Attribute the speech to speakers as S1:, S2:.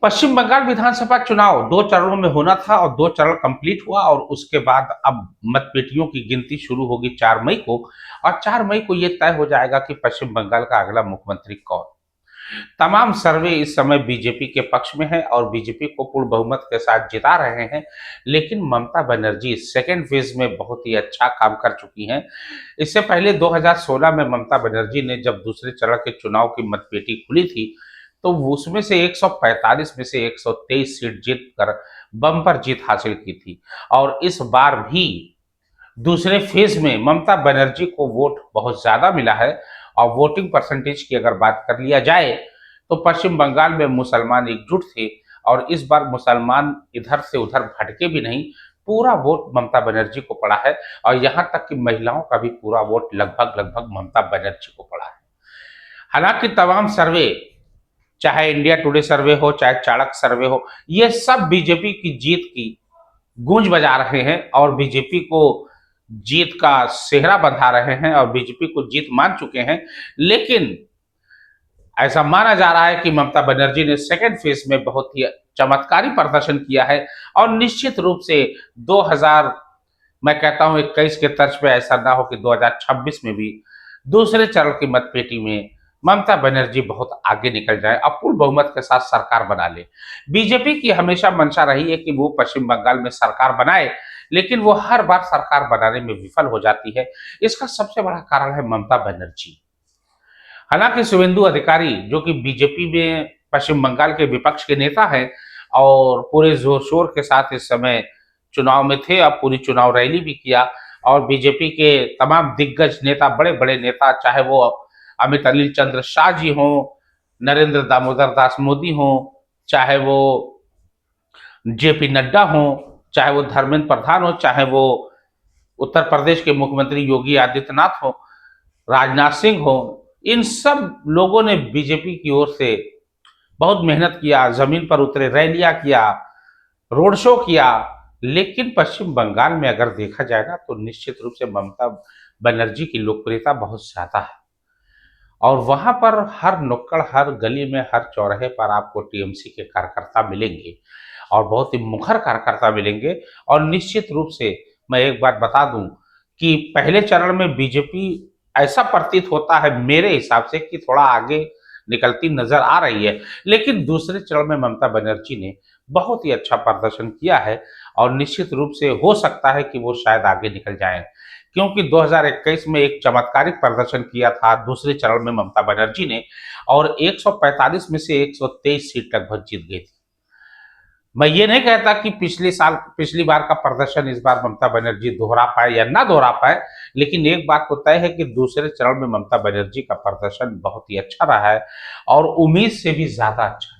S1: पश्चिम बंगाल विधानसभा चुनाव 2 चरणों में होना था और 2 चरण कंप्लीट हुआ और उसके बाद अब मतपेटियों की गिनती शुरू होगी 4 मई को। और 4 मई को ये तय हो जाएगा कि पश्चिम बंगाल का अगला मुख्यमंत्री कौन। तमाम सर्वे इस समय बीजेपी के पक्ष में है और बीजेपी को पूर्ण बहुमत के साथ जिता रहे हैं। लेकिन ममता बनर्जी सेकेंड फेज में बहुत ही अच्छा काम कर चुकी हैं। इससे पहले 2016 में ममता बनर्जी ने जब दूसरे चरण के चुनाव की मतपेटी खुली थी, तो उसमें से 145 में से 123 सीट जीत कर बम्पर जीत हासिल की थी। और इस बार भी दूसरे फेज में ममता बनर्जी को वोट बहुत ज्यादा मिला है। और वोटिंग परसेंटेज की अगर बात कर लिया जाए तो पश्चिम बंगाल में मुसलमान एकजुट थे और इस बार मुसलमान इधर से उधर भटके भी नहीं। पूरा वोट ममता बनर्जी को पड़ा है और यहां तक कि महिलाओं का भी पूरा वोट लगभग लगभग ममता बनर्जी को पड़ा है। हालांकि तमाम सर्वे, चाहे इंडिया टुडे सर्वे हो चाहे चाणक्य सर्वे हो, ये सब बीजेपी की जीत की गूंज बजा रहे हैं और बीजेपी को जीत का सेहरा बंधा रहे हैं और बीजेपी को जीत मान चुके हैं। लेकिन ऐसा माना जा रहा है कि ममता बनर्जी ने सेकेंड फेज में बहुत ही चमत्कारी प्रदर्शन किया है और निश्चित रूप से 2000, मैं कहता हूं 21 के तर्ज पे ऐसा ना हो कि 2026 में भी दूसरे चरण की मतपेटी में ममता बनर्जी बहुत आगे निकल जाए, अपूर्ण बहुमत के साथ सरकार बना ले। बीजेपी की हमेशा मंशा रही है कि वो पश्चिम बंगाल में सरकार बनाए, लेकिन वो हर बार सरकार बनाने में विफल हो जाती है। इसका सबसे बड़ा कारण है ममता बनर्जी। हालांकि शुभेंदु अधिकारी, जो कि बीजेपी में पश्चिम बंगाल के विपक्ष के नेता हैं और पूरे जोर शोर के साथ इस समय चुनाव में थे, अब पूरी चुनाव रैली भी किया और बीजेपी के तमाम दिग्गज नेता, बड़े बड़े नेता, चाहे वो अमित अनिल चंद्र शाह जी हों, नरेंद्र दामोदर दास मोदी हों, चाहे वो जेपी नड्डा हों, चाहे वो धर्मेंद्र प्रधान हो, चाहे वो उत्तर प्रदेश के मुख्यमंत्री योगी आदित्यनाथ हो, राजनाथ सिंह हो, इन सब लोगों ने बीजेपी की ओर से बहुत मेहनत किया, जमीन पर उतरे, रैलियां किया, रोड शो किया। लेकिन पश्चिम बंगाल में अगर देखा जाए ना तो निश्चित रूप से ममता बनर्जी की लोकप्रियता बहुत ज्यादा है और वहां पर हर नुक्कड़, हर गली में, हर चौराहे पर आपको टीएमसी के कार्यकर्ता मिलेंगे और बहुत ही मुखर कार्यकर्ता मिलेंगे। और निश्चित रूप से मैं एक बात बता दूं कि पहले चरण में बीजेपी, ऐसा प्रतीत होता है मेरे हिसाब से, कि थोड़ा आगे निकलती नजर आ रही है। लेकिन दूसरे चरण में ममता बनर्जी ने बहुत ही अच्छा प्रदर्शन किया है और निश्चित रूप से हो सकता है कि वो शायद आगे निकल जाएं, क्योंकि 2021 में एक चमत्कारिक प्रदर्शन किया था दूसरे चरण में ममता बनर्जी ने और 145 में से 123 सीट लगभग जीत गई थी। मैं ये नहीं कहता कि पिछली बार का प्रदर्शन इस बार ममता बनर्जी दोहरा पाए या ना दोहरा पाए, लेकिन एक बात तो तय है कि दूसरे चरण में ममता बनर्जी का प्रदर्शन बहुत ही अच्छा रहा है और उम्मीद से भी ज्यादा अच्छा।